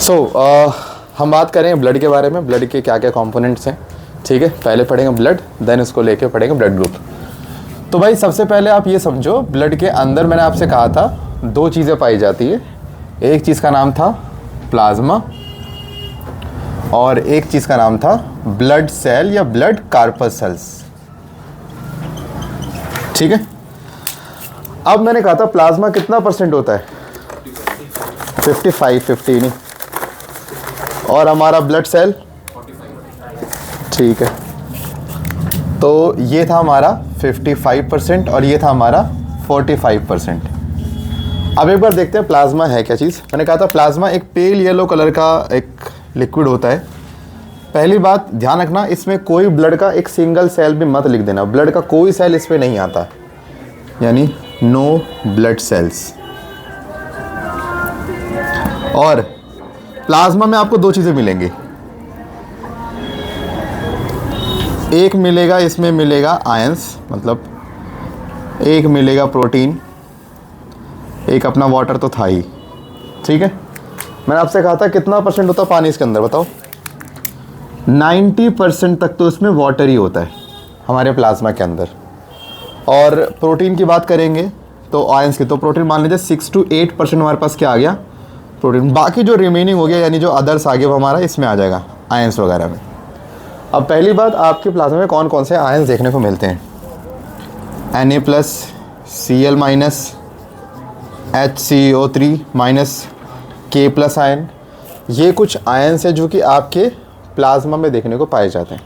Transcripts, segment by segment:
हम बात करें ब्लड के बारे में, ब्लड के क्या क्या कंपोनेंट्स हैं। ठीक है, पहले पढ़ेंगे ब्लड, देन इसको लेके पढ़ेंगे ब्लड ग्रुप। तो भाई सबसे पहले आप ये समझो, ब्लड के अंदर मैंने आपसे कहा था दो चीज़ें पाई जाती है। एक चीज़ का नाम था प्लाज्मा और एक चीज़ का नाम था ब्लड सेल या ब्लड कार्पसेल्स। ठीक है, अब मैंने कहा था प्लाज्मा कितना परसेंट होता है, 50 नहीं, और हमारा ब्लड सेल 45। ठीक है, तो ये था हमारा 55% और ये था हमारा 45%। अब एक बार देखते हैं प्लाज्मा है क्या चीज़। मैंने कहा था प्लाज्मा एक पेल येलो कलर का एक लिक्विड होता है। पहली बात ध्यान रखना, इसमें कोई ब्लड का एक सिंगल सेल भी मत लिख देना, ब्लड का कोई सेल इसमें नहीं आता, यानी नो ब्लड सेल्स। और प्लाज्मा में आपको दो चीज़ें मिलेंगी, एक मिलेगा, इसमें मिलेगा आयंस, मतलब एक मिलेगा प्रोटीन, एक अपना वाटर तो था ही। ठीक है, मैंने आपसे कहा था कितना परसेंट होता है पानी इसके अंदर, बताओ। 90% तक तो इसमें वाटर ही होता है हमारे प्लाज्मा के अंदर। और प्रोटीन की बात करेंगे तो आयंस की, तो प्रोटीन मान लीजिए 6 to 8% हमारे पास क्या आ गया, प्रोटीन। बाकी जो रिमेनिंग हो गया यानी जो अदर्स आ गया वो हमारा इसमें आ जाएगा आयंस वगैरह में। अब पहली बात, आपके प्लाज्मा में कौन कौन से आयंस देखने को मिलते हैं, Na+, Cl-, HCO3-, K+ ion. ये कुछ आयंस है जो कि आपके प्लाज्मा में देखने को पाए जाते हैं।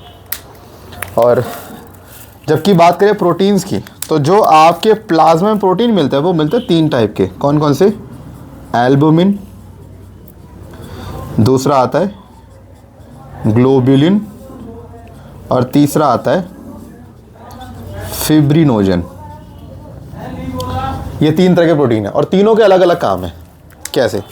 और जबकि बात करें प्रोटीन्स की, तो जो आपके प्लाज्मा में प्रोटीन मिलता है वो मिलता है 3 टाइप के। कौन कौन से, एल्बुमिन, दूसरा आता है ग्लोब्युलिन और तीसरा आता है फिब्रिनोजन। ये 3 तरह के प्रोटीन है और तीनों के अलग अलग काम है। कैसे,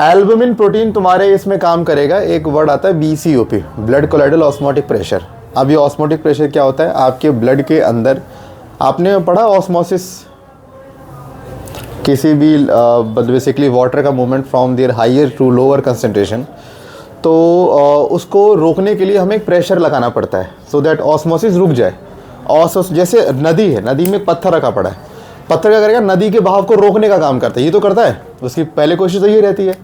एल्बुमिन प्रोटीन तुम्हारे इसमें काम करेगा, एक वर्ड आता है BCOP, blood colloidal osmotic pressure. अब ये ऑस्मोटिक प्रेशर क्या होता है, आपके ब्लड के अंदर आपने पढ़ा ऑस्मोसिस, किसी भी बेसिकली वाटर का movement from there higher to lower concentration, तो उसको रोकने के लिए हमें एक प्रेशर लगाना पड़ता है सो दैट ऑस्मोसिस रुक जाए। जैसे नदी है, नदी में पत्थर रखा पड़ा है, पत्थर क्या करेगा, नदी के बहाव को रोकने का काम करता है, ये तो करता है, उसकी पहले कोशिश तो ये रहती है।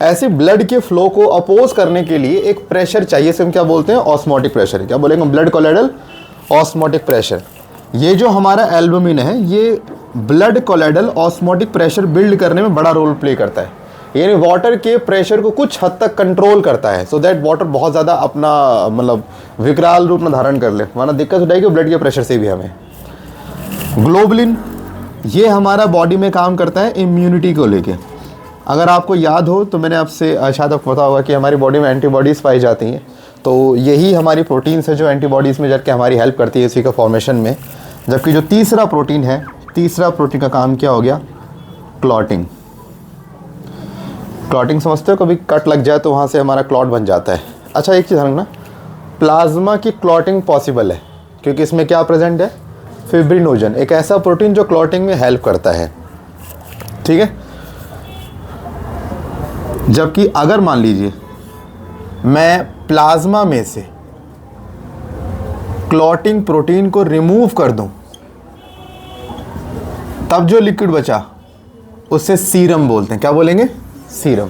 ऐसे ब्लड के फ्लो को अपोज करने के लिए एक प्रेशर चाहिए, इसे हम क्या बोलते हैं, ऑस्मोटिक प्रेशर। क्या बोलेंगे, ब्लड कोलाइडल ऑस्मोटिक प्रेशर। ये जो हमारा एल्बुमिन है ये blood colloidal osmotic pressure build करने में बड़ा रोल प्ले करता है, यानी वाटर के प्रेशर को कुछ हद तक कंट्रोल करता है सो दैट वाटर बहुत ज़्यादा अपना मतलब विकराल रूप न धारण कर ले, वरना दिक्कत हो जाएगी ब्लड के प्रेशर से भी हमें। ग्लोबुलिन, ये हमारा बॉडी में काम करता है इम्यूनिटी को लेके। अगर आपको याद हो तो मैंने आपसे शायद आपको पता होगा कि हमारी बॉडी में एंटीबॉडीज़ पाई जाती हैं, तो यही हमारी प्रोटीन्स है जो एंटीबॉडीज़ में जाके हमारी हेल्प करती है इसी का फॉर्मेशन में। जबकि जो तीसरा प्रोटीन है, तीसरा प्रोटीन का काम क्या हो गया, क्लॉटिंग। क्लॉटिंग समझते हो, कभी कट लग जाए तो वहाँ से हमारा क्लॉट बन जाता है। अच्छा एक चीज़ समझना, प्लाज्मा की क्लॉटिंग पॉसिबल है क्योंकि इसमें क्या प्रेजेंट है, फिब्रिनोजन, एक ऐसा प्रोटीन जो क्लॉटिंग में हेल्प करता है। ठीक है, जबकि अगर मान लीजिए मैं प्लाज्मा में से क्लॉटिंग प्रोटीन को रिमूव कर दूं, तब जो लिक्विड बचा उससे सीरम बोलते हैं। क्या बोलेंगे, सीरम।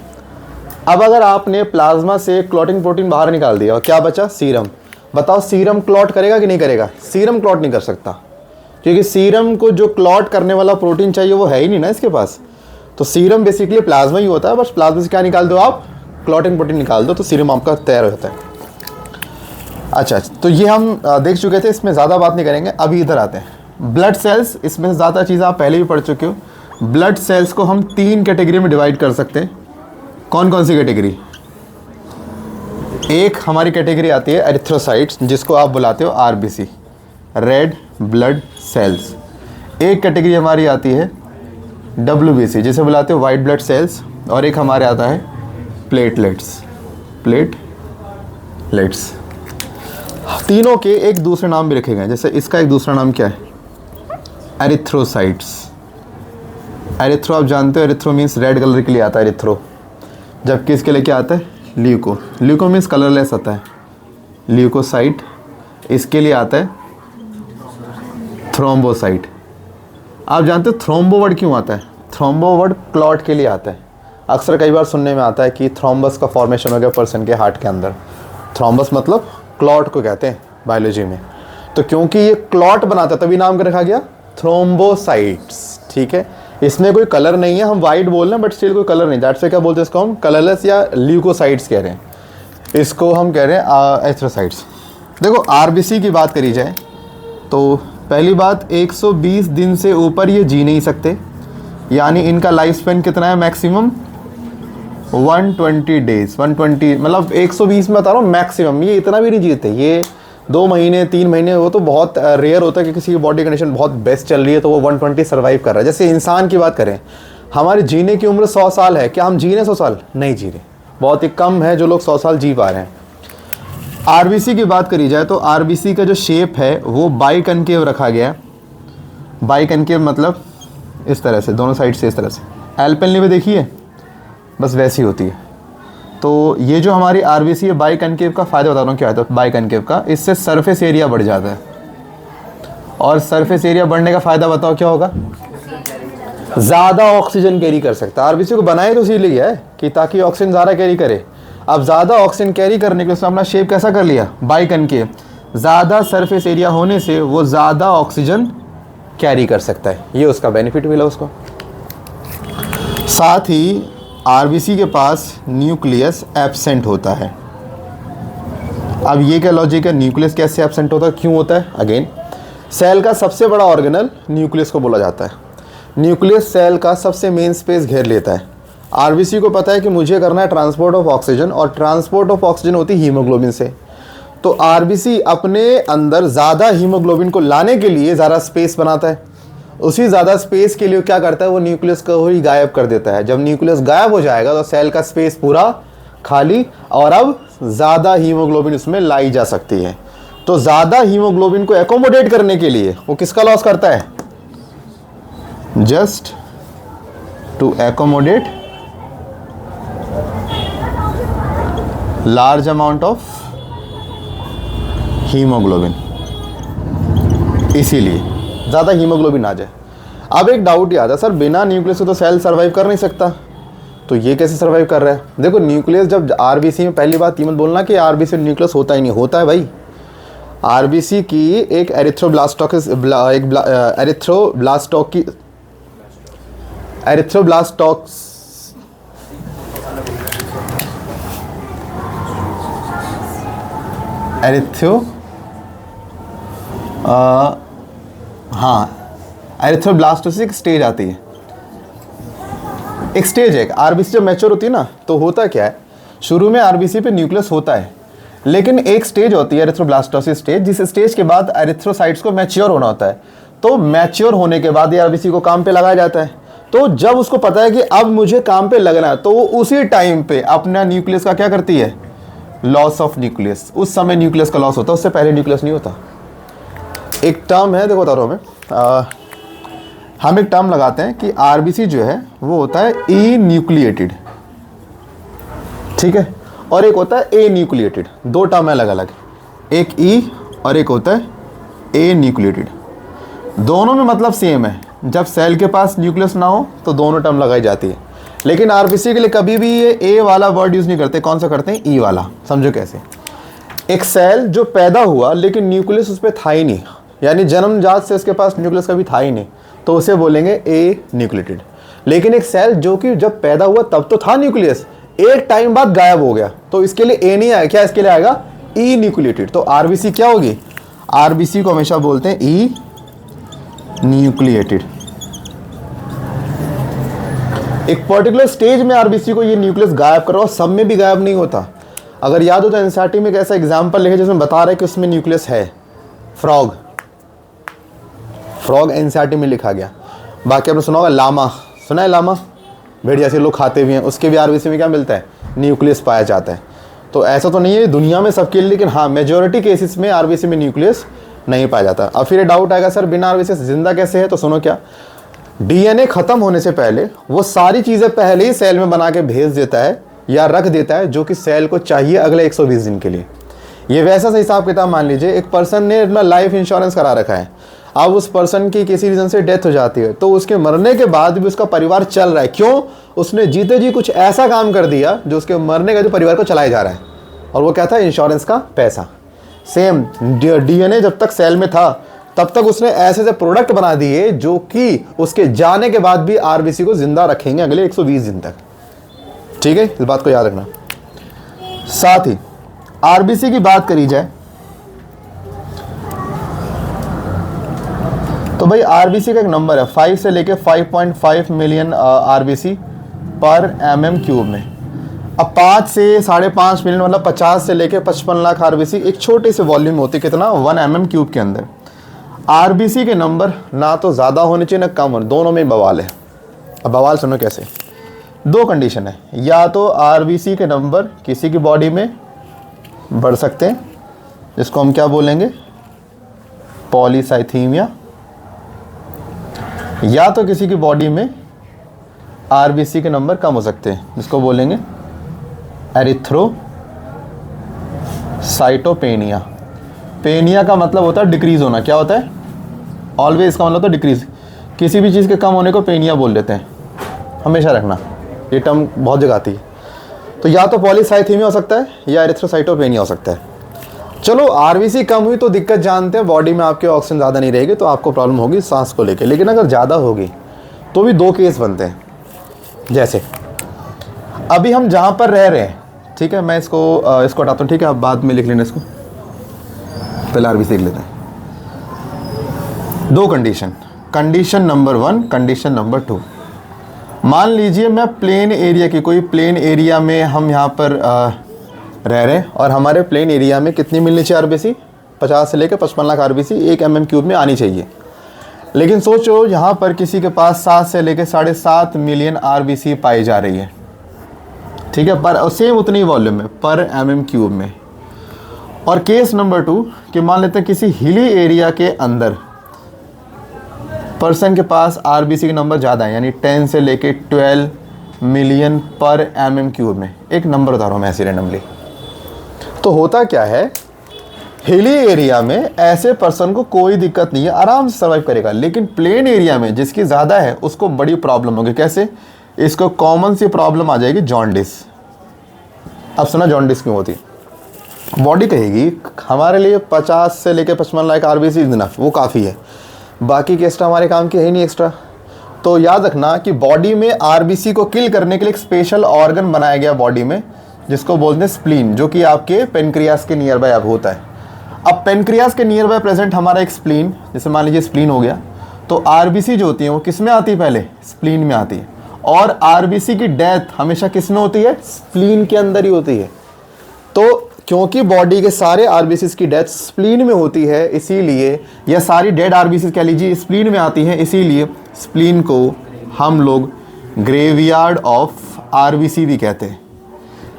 अब अगर आपने प्लाज्मा से क्लॉटिंग प्रोटीन बाहर निकाल दिया और क्या बचा, सीरम। बताओ सीरम क्लॉट करेगा कि नहीं करेगा, सीरम क्लॉट नहीं कर सकता क्योंकि सीरम को जो क्लॉट करने वाला प्रोटीन चाहिए वो है ही नहीं ना इसके पास। तो सीरम बेसिकली प्लाज्मा ही होता है, बस प्लाज्मा से क्या निकाल दो आप, क्लॉटिंग प्रोटीन निकाल दो, तो सीरम आपका तैयार हो जाता है। अच्छा, तो ये हम देख चुके थे, इसमें ज़्यादा बात नहीं करेंगे। अभी इधर आते हैं, ब्लड सेल्स। इसमें ज़्यादा चीज़ें आप पहले भी पढ़ चुके हो। ब्लड सेल्स को हम 3 कैटेगरी में डिवाइड कर सकते हैं। कौन कौन सी कैटेगरी, एक हमारी कैटेगरी आती है एरिथ्रोसाइट्स, जिसको आप बुलाते हो RBC, रेड ब्लड सेल्स। एक कैटेगरी हमारी आती है WBC, जिसे बुलाते हो वाइट ब्लड सेल्स, और एक हमारे आता है प्लेटलेट्स। तीनों के एक दूसरे नाम भी रखे गए हैं, जैसे इसका एक दूसरा नाम क्या है, एरिथ्रोसाइट्स। एरिथ्रो आप जानते हो, एरिथ्रो मीन्स रेड कलर के लिए आता है एरिथ्रो। जबकि इसके लिए क्या आता है, ल्यूको। ल्यूको मीन्स कलरलेस आता है, ल्यूकोसाइट। इसके लिए आता है थ्रोम्बोसाइट। आप जानते हो थ्रोम्बो वर्ड क्यों आता है? थ्रोम्बो वर्ड क्लॉट के लिए आता है। अक्सर कई बार सुनने में आता है कि थ्रोम्बस का फॉर्मेशन हो गया पर्सन के हार्ट के अंदर। थ्रोम्बस मतलब क्लॉट को कहते हैं बायोलॉजी में। तो क्योंकि ये क्लॉट बनाता है तभी नाम क्या रखा गया, थ्रोम्बोसाइट्स। ठीक है, इसमें कोई कलर नहीं है, हम वाइट बोल रहे हैं बट स्टिल कोई कलर नहीं, दैट्स व्हाई क्या बोलते हैं इसको हम कलरलेस या ल्यूकोसाइट्स कह रहे हैं। इसको हम कह रहे हैं एथ्रोसाइट्स। देखो आरबीसी की बात करी जाए तो पहली बात 120 दिन से ऊपर ये जी नहीं सकते, यानी इनका लाइफ स्पेन कितना है, मैक्सिमम 120 डेज। 120 मतलब 120 में बता रहा हूँ मैक्सिमम, ये इतना भी नहीं जीते, ये 2 महीने 3 महीने, वो तो बहुत रेयर होता है कि किसी की बॉडी कंडीशन बहुत बेस्ट चल रही है तो वो 120 सर्वाइव कर रहा है। जैसे इंसान की बात करें, हमारी जीने की उम्र 100 साल है, क्या हम जी रहे 100 साल? नहीं जी रहे, बहुत ही कम है जो लोग 100 साल जी पा रहे हैं। आरबीसी की बात करी जाए तो आरबीसी का जो शेप है वो बाइकनकेव रखा गया है। बाइकनकेव मतलब इस तरह से, दोनों साइड से इस तरह से। एल्पेनली में देखिए बस वैसी होती है। तो ये जो हमारी आरबीसी है बाइकनकेव का फ़ायदा बता रहा हूँ क्या है। तो बाइकनकेव का, इससे सरफेस एरिया बढ़ जाता है, और सरफेस एरिया बढ़ने का फ़ायदा बताओ क्या होगा, ज़्यादा ऑक्सीजन कैरी कर सकता है। आरबीसी को बनाए तो इसीलिए है कि ताकि ऑक्सीजन ज़्यादा कैरी करे। अब ज़्यादा ऑक्सीजन कैरी करने के लिए उसने अपना शेप कैसा कर लिया, बाइकनकेव। ज़्यादा सरफेस एरिया होने से वो ज़्यादा ऑक्सीजन कैरी कर सकता है, ये उसका बेनिफिट मिला उसको। साथ ही आरबीसी के पास न्यूक्लियस एब्सेंट होता है। अब ये क्या लॉजिक है, न्यूक्लियस कैसे एब्सेंट होता है, क्यों होता है? अगेन, सेल का सबसे बड़ा ऑर्गेनल न्यूक्लियस को बोला जाता है। न्यूक्लियस सेल का सबसे मेन स्पेस घेर लेता है। आरबीसी को पता है कि मुझे करना है ट्रांसपोर्ट ऑफ ऑक्सीजन, और ट्रांसपोर्ट ऑफ ऑक्सीजन होती है हीमोग्लोबिन से। तो आरबीसी अपने अंदर ज़्यादा हीमोग्लोबिन को लाने के लिए ज़्यादा स्पेस बनाता है। उसी ज़्यादा स्पेस के लिए क्या करता है, वो न्यूक्लियस को ही गायब कर देता है। जब न्यूक्लियस गायब हो जाएगा तो सेल का स्पेस पूरा खाली, और अब ज़्यादा हीमोग्लोबिन उसमें लाई जा सकती है। तो ज़्यादा हीमोग्लोबिन को एकोमोडेट करने के लिए वो किसका लॉस करता है, just to accommodate large amount of haemoglobin, इसीलिए ज़्यादा हीमोग्लोबिन आ जाए। अब एक डाउट याद है, सर बिना न्यूक्लियस के तो सेल सर्वाइव कर नहीं सकता, तो ये कैसे सर्वाइव कर रहा है? देखो न्यूक्लियस जब आरबीसी में, पहली बात ये मत बोलना कि आरबीसी में न्यूक्लियस होता ही नहीं, होता है भाई। आरबीसी की एक एरिथ्रोब्लास्टोसिस एक स्टेज आती है, एक स्टेज है। आरबीसी जब मैच्योर होती है ना तो होता क्या है, शुरू में आरबीसी पे न्यूक्लियस होता है, लेकिन एक स्टेज होती है एरिथ्रोब्लास्टोसिस स्टेज, जिस स्टेज के बाद एरिथ्रोसाइट्स को मैच्योर होना होता है। तो मैच्योर होने के बाद ये आरबीसी को काम पे लगाया जाता है। तो जब उसको पता है कि अब मुझे काम पे लगना है, तो वो उसी टाइम पे अपना न्यूक्लियस का क्या करती है, लॉस ऑफ न्यूक्लियस। उस समय न्यूक्लियस का लॉस होता है, उससे पहले न्यूक्लियस नहीं होता। एक टर्म है, देखो बता रहा हूँ मैं, हम एक टर्म लगाते हैं कि आरबीसी जो है वो होता है ई न्यूक्लिएटेड, ठीक है, और एक होता है ए न्यूक्लिएटेड। दो टर्म है अलग अलग, एक ई और एक होता है ए न्यूक्लिएटेड। दोनों में मतलब सेम है, जब सेल के पास न्यूक्लियस ना हो तो दोनों टर्म लगाई जाती है। लेकिन आरबीसी के लिए कभी भी ये ए वाला वर्ड यूज़ नहीं करते, कौन सा करते हैं, ई वाला। समझो कैसे, एक सेल जो पैदा हुआ लेकिन न्यूक्लियस उस पर था ही नहीं, यानी जन्मजात से उसके पास न्यूक्लियस कभी था ही नहीं, तो उसे बोलेंगे ए न्यूक्लिएटेड। लेकिन एक सेल जो कि जब पैदा हुआ तब तो था न्यूक्लियस, एक टाइम बाद गायब हो गया, तो इसके लिए ए नहीं आएगा, क्या इसके लिए आएगा, ई न्यूक्लिएटेड। तो आरबीसी क्या होगी, आरबीसी को हमेशा बोलते हैं ई न्यूक्लिएटेड। एक पर्टिकुलर स्टेज में आरबीसी को ये न्यूक्लियस गायब करो, सब में भी गायब नहीं होता। अगर याद हो तो एनसीईआरटी में एक ऐसा एग्जाम्पल लिखे जिसमें बता रहे कि उसमें न्यूक्लियस है, फ्रॉग एनसीईआरटी में लिखा गया। बाकी आपने सुना होगा लामा, सुना है लामा, भेड़िया से लोग खाते भी हैं, उसके भी आरबीसी में क्या मिलता है, न्यूक्लियस पाया जाता है। तो ऐसा तो नहीं है दुनिया में सबके लिए, लेकिन हाँ मेजॉरिटी केसेस में आरबीसी में न्यूक्लियस नहीं पाया जाता। अब फिर डाउट आएगा सर बिना आरबीसी से जिंदा कैसे है, तो सुनो क्या, डीएनए खत्म होने से पहले वो सारी चीज़ें पहले ही सेल में बना के भेज देता है या रख देता है जो कि सेल को चाहिए अगले 120 दिन के लिए। ये वैसा सा हिसाब किताब, मान लीजिए एक पर्सन ने अपना लाइफ इंश्योरेंस करा रखा है, अब उस पर्सन की किसी रीज़न से डेथ हो जाती है तो उसके मरने के बाद भी उसका परिवार चल रहा है। क्यों? उसने जीते जी कुछ ऐसा काम कर दिया जो उसके मरने का जो परिवार को चलाया जा रहा है, और वो क्या था? इंश्योरेंस का पैसा। सेम डीएनए जब तक सेल में था तब तक उसने ऐसे ऐसे प्रोडक्ट बना दिए जो कि उसके जाने के बाद भी आरबीसी को जिंदा रखेंगे अगले 120 दिन तक। ठीक है, इस बात को याद रखना। साथ ही आरबीसी की बात करी जाए तो भाई आरबीसी का एक नंबर है 5 से लेके 5.5 मिलियन आरबीसी पर mm³ में। अब 5 से 5.5 मिलियन मतलब 50 से लेके 55 लाख आरबीसी एक छोटे से वॉल्यूम होती है, कितना? 1 mm³ के अंदर। आरबीसी के नंबर ना तो ज़्यादा होने चाहिए ना कम होने, दोनों में बवाल है। अब बवाल सुनो कैसे। 2 कंडीशन है, या तो आरबीसी के नंबर किसी की बॉडी में बढ़ सकते हैं जिसको हम क्या बोलेंगे? पॉलीसाइथीमिया, या तो किसी की बॉडी में आरबीसी के नंबर कम हो सकते हैं जिसको बोलेंगे एरिथ्रोसाइटोपेनिया। पेनिया का मतलब होता है डिक्रीज होना। क्या होता है? ऑलवेज इसका मतलब होता है डिक्रीज। किसी भी चीज़ के कम होने को पेनिया बोल देते हैं, हमेशा रखना, ये टर्म बहुत जगह आती है। तो या तो पॉलीसाइथीमिया हो सकता है या एरिथ्रोसाइटोपेनिया हो सकता है। चलो आरबीसी कम हुई तो दिक्कत जानते हैं, बॉडी में आपके ऑक्सीजन ज़्यादा नहीं रहेगी तो आपको प्रॉब्लम होगी सांस को लेके। लेकिन अगर ज़्यादा होगी तो भी 2 केस बनते हैं। जैसे अभी हम जहाँ पर रह रहे हैं, ठीक है, मैं इसको हटाता हूँ, ठीक है, आप बाद में लिख लेना इसको, पहले आरबीसी लिख लेते हैं। 2 condition, condition number 1, condition number 2। मान लीजिए मैं प्लेन एरिया की, कोई प्लेन एरिया में हम यहाँ पर रह रहे हैं और हमारे प्लेन एरिया में कितनी मिलनी चाहिए आरबीसी? 50 से लेकर 55 लाख आरबीसी 1 mm³ में आनी चाहिए। लेकिन सोचो यहाँ पर किसी के पास 7 से लेकर 7.5 मिलियन आरबीसी पाई जा रही है, ठीक है, पर सेम उतनी वॉल्यूम में पर mm³ में। और केस नंबर 2 कि मान लेते हैं किसी हिली एरिया के अंदर पर्सन के पास आरबीसी के नंबर ज़्यादा है, यानी 10 से लेके 12 मिलियन पर mm³ में। एक नंबर बता रहा हूँ मैं ऐसे रैंडमली। तो होता क्या है, हिली एरिया में ऐसे पर्सन को कोई दिक्कत नहीं है, आराम से सर्वाइव करेगा। लेकिन प्लेन एरिया में जिसकी ज़्यादा है उसको बड़ी प्रॉब्लम होगी। कैसे? इसको कॉमन सी प्रॉब्लम आ जाएगी, जॉन्डिस। अब सुना जॉन्डिस क्यों होती है? बॉडी कहेगी हमारे लिए 50 से लेकर 55 लाख आरबीसी इनफ, वो काफ़ी है, बाकी के एक्स्ट्रा हमारे काम के है नहीं एक्स्ट्रा। तो याद रखना कि बॉडी में आरबीसी को किल करने के लिए एक स्पेशल ऑर्गन बनाया गया बॉडी में जिसको बोलते हैं स्प्लीन, जो कि आपके पेनक्रियास के नियर बाय अब होता है। अब पेनक्रियास के नियर बाय प्रेजेंट हमारा एक स्प्लीन, जैसे मान लीजिए स्प्लीन हो गया, तो आरबीसी जो होती है वो किस में आती है? पहले स्प्लीन में आती है। और आरबीसी की डेथ हमेशा किस में होती है? स्प्लीन के अंदर ही होती है। तो क्योंकि बॉडी के सारे आरबीसी की डेथ स्प्लीन में होती है, इसीलिए यह सारी डेड आरबीसी कह लीजिए स्प्लीन में आती है, इसीलिए स्प्लीन को हम लोग ग्रेवयार्ड ऑफ आरबीसी भी कहते हैं।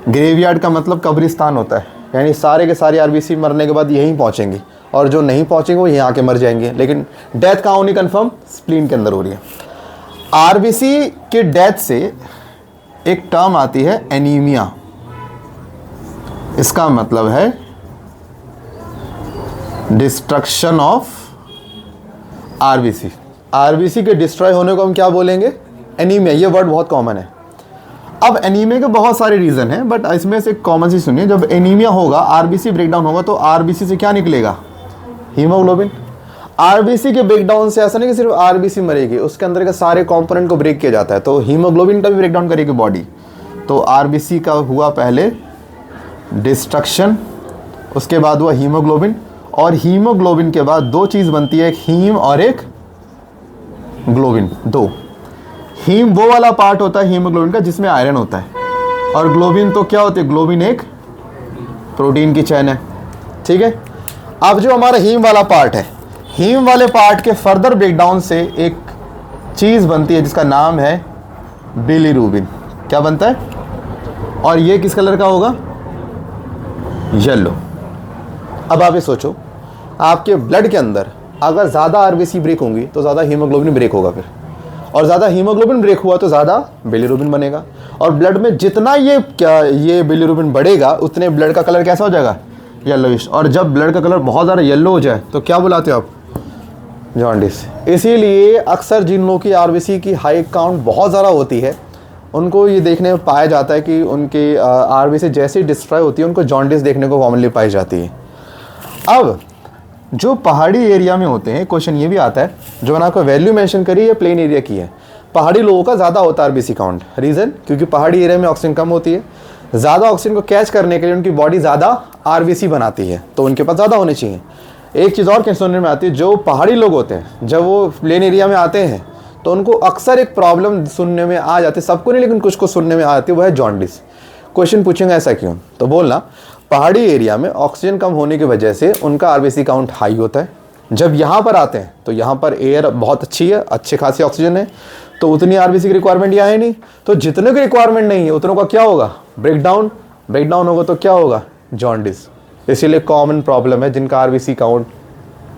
ग्रेवयार्ड का मतलब कब्रिस्तान होता है, यानी सारे के सारे आरबीसी मरने के बाद यहीं पहुंचेंगी और जो नहीं पहुंचेंगे वो यहाँ आके मर जाएंगे। लेकिन डेथ कहाँ होनी कन्फर्म? स्प्लीन के अंदर हो रही है। आरबीसी के डेथ से एक टर्म आती है एनीमिया। इसका मतलब है डिस्ट्रक्शन ऑफ आरबीसी। आरबीसी के डिस्ट्रॉय होने को हम क्या बोलेंगे? एनीमिया। ये वर्ड बहुत कॉमन है। अब एनीमिया के बहुत सारे रीज़न हैं, बट इसमें से कॉमन सी सुनिए। जब एनीमिया होगा, आरबीसी ब्रेकडाउन होगा, तो आरबीसी से क्या निकलेगा? हीमोग्लोबिन। आरबीसी के ब्रेकडाउन से ऐसा नहीं कि सिर्फ आरबीसी मरेगी, उसके अंदर के सारे कंपोनेंट को ब्रेक किया जाता है, तो हीमोग्लोबिन का भी ब्रेकडाउन करेगी बॉडी। तो आरबीसी का हुआ पहले डिस्ट्रक्शन, उसके बाद हुआ हीमोग्लोबिन, और हीमोग्लोबिन के बाद 2 चीज़ बनती है, एक हीम और एक ग्लोबिन। 2 हीम वो वाला पार्ट होता है हीमोग्लोबिन का जिसमें आयरन होता है, और ग्लोबिन तो क्या होती है? ग्लोबिन एक प्रोटीन की चैन है, ठीक है। अब जो हमारा हीम वाला पार्ट है, हीम वाले पार्ट के फर्दर ब्रेकडाउन से एक चीज़ बनती है जिसका नाम है बिलीरुबिन। क्या बनता है? और ये किस कलर का होगा? येलो। अब आप ये सोचो, आपके ब्लड के अंदर अगर ज़्यादा आरबीसी ब्रेक होंगी तो ज़्यादा हीमोग्लोबिन ब्रेक होगा। फिर और ज़्यादा हीमोग्लोबिन ब्रेक हुआ तो ज़्यादा बिलिरुबिन बनेगा, और ब्लड में जितना ये बिलिरुबिन बढ़ेगा उतने ब्लड का कलर कैसा हो जाएगा, येलोइश। और जब ब्लड का कलर बहुत ज़्यादा येलो हो जाए तो क्या बुलाते हो आप, जॉन्डिस। इसीलिए अक्सर जिन लोगों की आरबीसी की हाई काउंट बहुत ज़्यादा होती है उनको ये देखने में पाया जाता है कि उनकी आरबीसी जैसे ही डिस्ट्रॉय होती है उनको जॉन्डिस देखने को कॉमनली पाई जाती है। अब जो पहाड़ी एरिया में होते हैं, क्वेश्चन ये भी आता है, जो मैंने आपको वैल्यू मेंशन करी है प्लेन एरिया की है, पहाड़ी लोगों का ज़्यादा होता है आरबीसी काउंट। रीज़न, क्योंकि पहाड़ी एरिया में ऑक्सीजन कम होती है, ज़्यादा ऑक्सीजन को कैच करने के लिए उनकी बॉडी ज़्यादा आरबीसी बनाती है, तो उनके पास ज़्यादा होने चाहिए। एक चीज़ और सुनने में आती है, जो पहाड़ी लोग होते हैं जब वो प्लेन एरिया में आते हैं तो उनको अक्सर एक प्रॉब्लम सुनने में आ जाती है, सबको नहीं लेकिन कुछ को सुनने में आती है, वो है जॉन्डिस। क्वेश्चन पूछेंगे ऐसा क्यों, तो बोलना पहाड़ी एरिया में ऑक्सीजन कम होने की वजह से उनका आरबीसी काउंट हाई होता है। जब यहाँ पर आते हैं तो यहाँ पर एयर बहुत अच्छी है, अच्छी खासी ऑक्सीजन है, तो उतनी आरबीसी की रिक्वायरमेंट यहाँ है नहीं, तो जितने की रिक्वायरमेंट नहीं है उतनों का क्या होगा, ब्रेकडाउन होगा, तो क्या होगा, जॉन्डिस। इसीलिए कॉमन प्रॉब्लम है जिनका आरबीसी काउंट,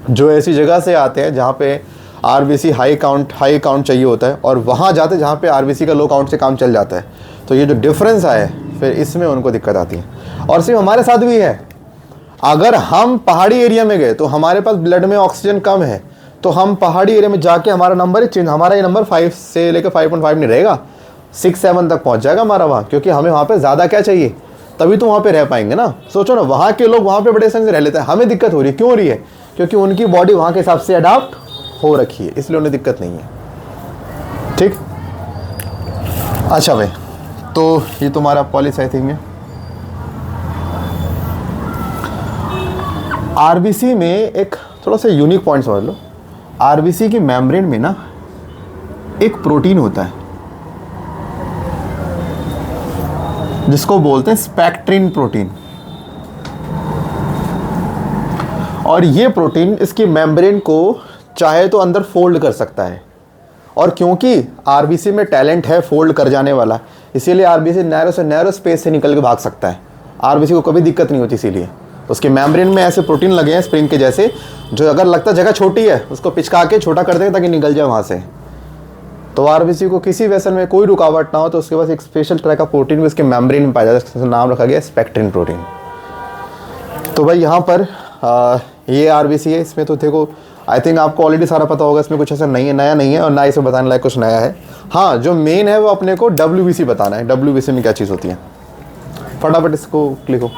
जो ऐसी जगह से आते हैं जहाँ पे आरबीसी हाई काउंट चाहिए होता है, और वहाँ जाते हैं जहाँ पे आरबीसी का लो काउंट से काम चल जाता है, तो ये जो डिफरेंस आया है फिर इसमें उनको दिक्कत आती है। और सिर्फ हमारे साथ भी है, अगर हम पहाड़ी एरिया में गए तो हमारे पास ब्लड में ऑक्सीजन कम है, तो हम पहाड़ी एरिया में जाके हमारा नंबर चेंज, हमारा ये नंबर 5 से लेकर 5.5 नहीं रहेगा, 6-7 तक पहुँच जाएगा हमारा वहाँ, क्योंकि हमें वहाँ पर ज़्यादा क्या चाहिए, तभी तो वहाँ पे रह पाएंगे ना। सोचो ना, वहाँ के लोग वहाँ पे बड़े संग से रह लेते हैं, हमें दिक्कत हो रही है, क्यों हो रही है, क्योंकि उनकी बॉडी वहाँ के हिसाब से अडाप्ट हो रखी है, इसलिए उन्हें दिक्कत नहीं है। ठीक, अच्छा भाई, तो ये तुम्हारा पॉलीसाइथिंग है। आरबीसी में एक थोड़ा सा यूनिक पॉइंट समझ लो, आरबीसी की मेम्ब्रेन में ना एक प्रोटीन होता है जिसको बोलते हैं स्पेक्ट्रिन प्रोटीन, और ये प्रोटीन इसकी मेम्ब्रेन को चाहे तो अंदर फोल्ड कर सकता है, और क्योंकि आरबीसी में टैलेंट है फोल्ड कर जाने वाला, इसीलिए आरबीसी नैरो से नैरो स्पेस से निकल के भाग सकता है, आरबीसी को कभी दिक्कत नहीं होती। इसीलिए उसके मेम्ब्रेन में ऐसे प्रोटीन लगे हैं स्प्रिंग के जैसे, जो अगर लगता जगह छोटी है उसको पिचका के छोटा कर देंगे ताकि निकल जाए वहाँ से। तो आरबीसी को किसी वेसल में कोई रुकावट ना हो तो उसके पास एक स्पेशल तरह का प्रोटीन भी उसके मेम्ब्रेन में पाया जाता है, जिसका नाम रखा गया स्पेक्ट्रिन प्रोटीन। तो भाई यहाँ पर ये आरबीसी है, इसमें तो देखो आई थिंक आपको ऑलरेडी सारा पता होगा, इसमें कुछ ऐसा नहीं है, नया नहीं है, और ना इसे बताने लायक कुछ नया है। हाँ, जो मेन है वो अपने को डब्ल्यूबीसी बताना है, डब्ल्यूबीसी में क्या चीज़ होती है, फटाफट इसको लिखो।